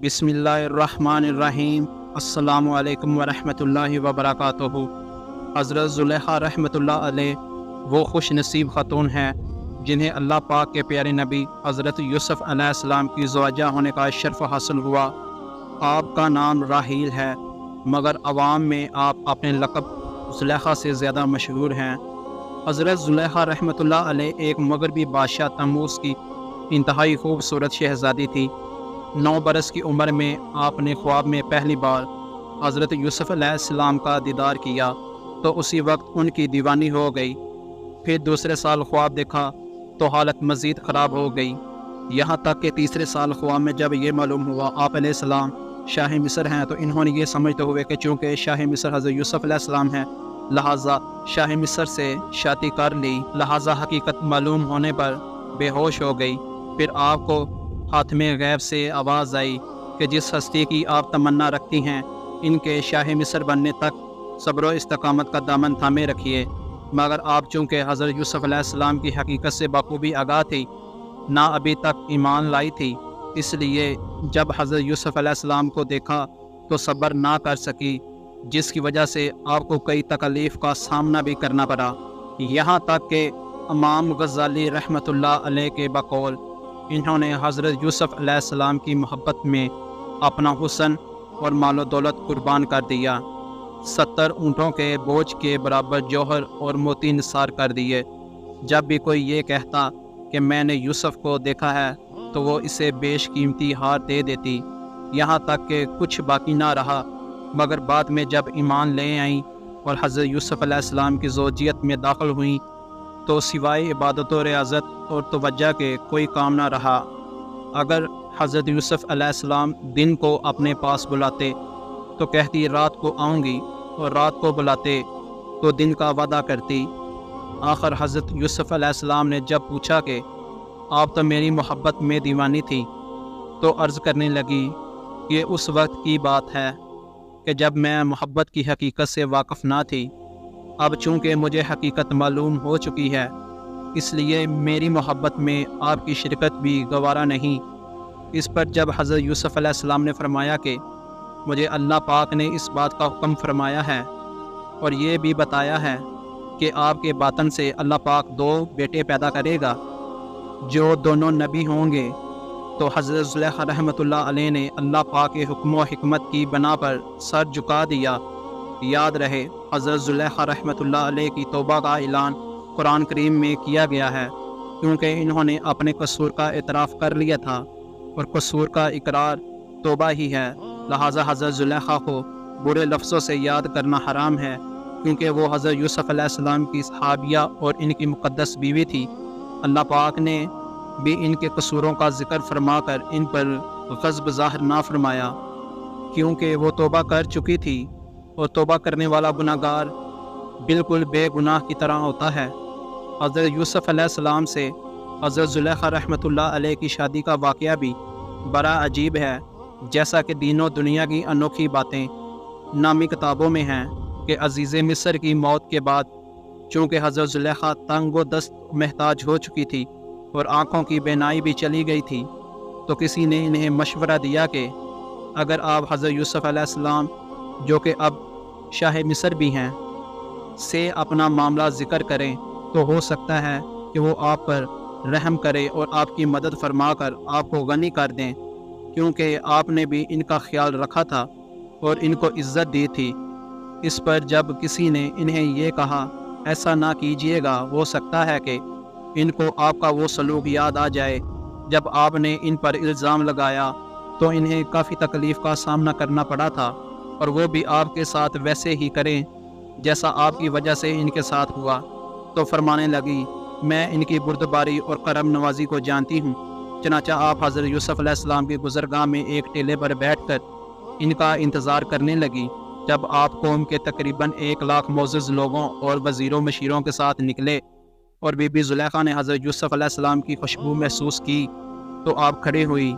بسم اللہ الرحمن الرحیم۔ السلام علیکم ورحمۃ اللہ وبرکاتہ۔ حضرت زلیخا رحمۃ اللہ علیہ وہ خوش نصیب خاتون ہیں جنہیں اللہ پاک کے پیارے نبی حضرت یوسف علیہ السلام کی زوجہ ہونے کا شرف حاصل ہوا۔ آپ کا نام راحیل ہے، مگر عوام میں آپ اپنے لقب زلیخا سے زیادہ مشہور ہیں۔ حضرت زلیخا رحمۃ اللہ علیہ ایک مغربی بادشاہ تموز کی انتہائی خوبصورت شہزادی تھی۔ 9 برس کی عمر میں آپ نے خواب میں پہلی بار حضرت یوسف علیہ السلام کا دیدار کیا تو اسی وقت ان کی دیوانی ہو گئی۔ پھر دوسرے سال خواب دیکھا تو حالت مزید خراب ہو گئی، یہاں تک کہ تیسرے سال خواب میں جب یہ معلوم ہوا آپ علیہ السلام شاہ مصر ہیں تو انہوں نے یہ سمجھتے ہوئے کہ چونکہ شاہ مصر حضرت یوسف علیہ السلام ہیں لہٰذا شاہ مصر سے شادی کر لی، لہٰذا حقیقت معلوم ہونے پر بے ہوش ہو گئی۔ پھر آپ کو حاتم غیب سے آواز آئی کہ جس ہستی کی آپ تمنا رکھتی ہیں ان کے شاہ مصر بننے تک صبر و استقامت کا دامن تھامے رکھیے۔ مگر آپ چونکہ حضرت یوسف علیہ السلام کی حقیقت سے بخوبی آگاہ تھی، نہ ابھی تک ایمان لائی تھی، اس لیے جب حضرت یوسف علیہ السلام کو دیکھا تو صبر نہ کر سکی، جس کی وجہ سے آپ کو کئی تکلیف کا سامنا بھی کرنا پڑا، یہاں تک کہ امام غزالی رحمۃ اللہ علیہ کے بقول انہوں نے حضرت یوسف علیہ السلام کی محبت میں اپنا حسن اور مال و دولت قربان کر دیا، 70 اونٹوں کے بوجھ کے برابر جوہر اور موتی نثار کر دیے۔ جب بھی کوئی یہ کہتا کہ میں نے یوسف کو دیکھا ہے تو وہ اسے بیش قیمتی ہار دے دیتی، یہاں تک کہ کچھ باقی نہ رہا۔ مگر بعد میں جب ایمان لے آئیں اور حضرت یوسف علیہ السلام کی زوجیت میں داخل ہوئیں تو سوائے عبادت و ریاضت اور توجہ کے کوئی کام نہ رہا۔ اگر حضرت یوسف علیہ السلام دن کو اپنے پاس بلاتے تو کہتی رات کو آؤں گی، اور رات کو بلاتے تو دن کا وعدہ کرتی۔ آخر حضرت یوسف علیہ السلام نے جب پوچھا کہ آپ تو میری محبت میں دیوانی تھی، تو عرض کرنے لگی یہ اس وقت کی بات ہے کہ جب میں محبت کی حقیقت سے واقف نہ تھی، اب چونکہ مجھے حقیقت معلوم ہو چکی ہے اس لیے میری محبت میں آپ کی شرکت بھی گوارا نہیں۔ اس پر جب حضرت یوسف علیہ السلام نے فرمایا کہ مجھے اللہ پاک نے اس بات کا حکم فرمایا ہے اور یہ بھی بتایا ہے کہ آپ کے باطن سے اللہ پاک 2 بیٹے پیدا کرے گا جو دونوں نبی ہوں گے، تو حضرت زلیخا رحمۃ اللہ علیہ نے اللہ پاک کے حکم و حکمت کی بنا پر سر جھکا دیا۔ یاد رہے حضرت زلیخا رحمۃ اللہ علیہ کی توبہ کا اعلان قرآن کریم میں کیا گیا ہے، کیونکہ انہوں نے اپنے قصور کا اعتراف کر لیا تھا اور قصور کا اقرار توبہ ہی ہے، لہٰذا حضرت زلیخا کو برے لفظوں سے یاد کرنا حرام ہے، کیونکہ وہ حضرت یوسف علیہ السلام کی صحابیہ اور ان کی مقدس بیوی تھی۔ اللہ پاک نے بھی ان کے قصوروں کا ذکر فرما کر ان پر غضب ظاہر نہ فرمایا، کیونکہ وہ توبہ کر چکی تھی، اور توبہ کرنے والا گناہ گار بالکل بے گناہ کی طرح ہوتا ہے۔ حضرت یوسف علیہ السلام سے حضرت زلیخا رحمۃ اللہ علیہ کی شادی کا واقعہ بھی بڑا عجیب ہے، جیسا کہ دین و دنیا کی انوکھی باتیں نامی کتابوں میں ہیں کہ عزیز مصر کی موت کے بعد چونکہ حضرت زلیخا تنگ و دست محتاج ہو چکی تھی اور آنکھوں کی بینائی بھی چلی گئی تھی، تو کسی نے انہیں مشورہ دیا کہ اگر آپ حضرت یوسف علیہ السلام جو کہ اب شاہ مصر بھی ہیں سے اپنا معاملہ ذکر کریں تو ہو سکتا ہے کہ وہ آپ پر رحم کرے اور آپ کی مدد فرما کر آپ کو غنی کر دیں، کیونکہ آپ نے بھی ان کا خیال رکھا تھا اور ان کو عزت دی تھی۔ اس پر جب کسی نے انہیں یہ کہا ایسا نہ کیجیے گا، ہو سکتا ہے کہ ان کو آپ کا وہ سلوک یاد آ جائے جب آپ نے ان پر الزام لگایا تو انہیں کافی تکلیف کا سامنا کرنا پڑا تھا، اور وہ بھی آپ کے ساتھ ویسے ہی کریں جیسا آپ کی وجہ سے ان کے ساتھ ہوا۔ تو فرمانے لگی میں ان کی بردباری اور کرم نوازی کو جانتی ہوں، چنانچہ آپ حضرت یوسف علیہ السلام کی گزرگاہ میں ایک ٹیلے پر بیٹھ کر ان کا انتظار کرنے لگی۔ جب آپ قوم کے تقریباً 1 لاکھ معزز لوگوں اور وزیروں مشیروں کے ساتھ نکلے اور بی بی زلیخا نے حضرت یوسف علیہ السلام کی خوشبو محسوس کی تو آپ کھڑی ہوئی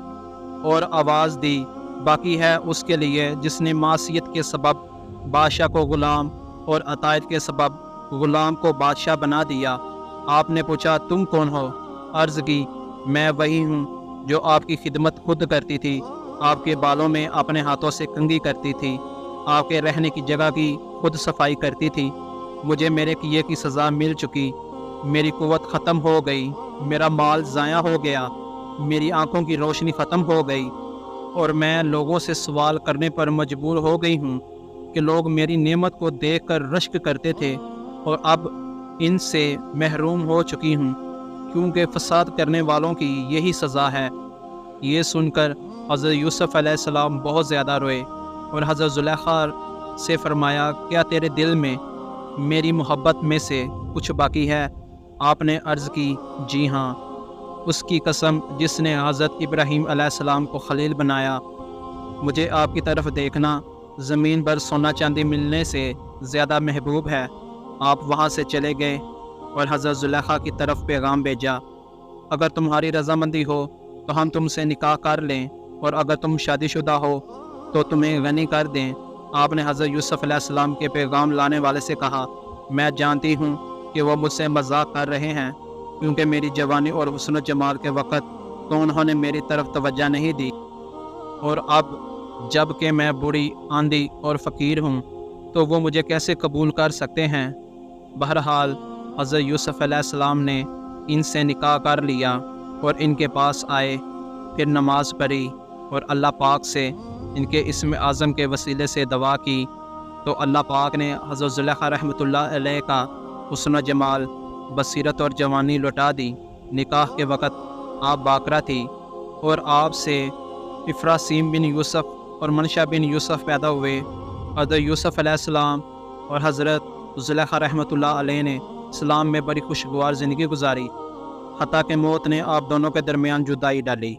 اور آواز دی باقی ہے اس کے لیے جس نے معصیت کے سبب بادشاہ کو غلام اور عطائت کے سبب غلام کو بادشاہ بنا دیا۔ آپ نے پوچھا تم کون ہو؟ عرض کی میں وہی ہوں جو آپ کی خدمت خود کرتی تھی آپ کے بالوں میں اپنے ہاتھوں سے کنگھی کرتی تھی، آپ کے رہنے کی جگہ کی خود صفائی کرتی تھی۔ مجھے میرے کیے کی سزا مل چکی، میری قوت ختم ہو گئی، میرا مال ضائع ہو گیا، میری آنکھوں کی روشنی ختم ہو گئی، اور میں لوگوں سے سوال کرنے پر مجبور ہو گئی ہوں کہ لوگ میری نعمت کو دیکھ کر رشک کرتے تھے، اور اب ان سے محروم ہو چکی ہوں، کیونکہ فساد کرنے والوں کی یہی سزا ہے۔ یہ سن کر حضرت یوسف علیہ السلام بہت زیادہ روئے، اور حضرت زلیخا سے فرمایا، کیا تیرے دل میں میری محبت میں سے کچھ باقی ہے؟ آپ نے عرض کی، جی ہاں، اس کی قسم جس نے حضرت ابراہیم علیہ السلام کو خلیل بنایا، مجھے آپ کی طرف دیکھنا زمین پر سونا چاندی ملنے سے زیادہ محبوب ہے۔ آپ وہاں سے چلے گئے اور حضرت زلیخا کی طرف پیغام بھیجا، اگر تمہاری رضامندی ہو تو ہم تم سے نکاح کر لیں، اور اگر تم شادی شدہ ہو تو تمہیں غنی کر دیں۔ آپ نے حضرت یوسف علیہ السلام کے پیغام لانے والے سے کہا، میں جانتی ہوں کہ وہ مجھ سے مذاق کر رہے ہیں، کیونکہ میری جوانی اور حسن و جمال کے وقت تو انہوں نے میری طرف توجہ نہیں دی، اور اب جب کہ میں بوڑھی، آندھی اور فقیر ہوں تو وہ مجھے کیسے قبول کر سکتے ہیں؟ بہرحال حضرت یوسف علیہ السلام نے ان سے نکاح کر لیا اور ان کے پاس آئے، پھر نماز پڑھی اور اللہ پاک سے ان کے اسم اعظم کے وسیلے سے دعا کی، تو اللہ پاک نے حضرت زلیخا رحمۃ اللہ علیہ کا حسن و جمال، بصیرت اور جوانی لوٹا دی۔ نکاح کے وقت آپ باکرہ تھی، اور آپ سے افراسیم بن یوسف اور منشا بن یوسف پیدا ہوئے۔ حضرت یوسف علیہ السلام اور حضرت زلیخا رحمۃ اللہ علیہ نے اسلام میں بڑی خوشگوار زندگی گزاری، حتیٰ کہ موت نے آپ دونوں کے درمیان جدائی ڈالی۔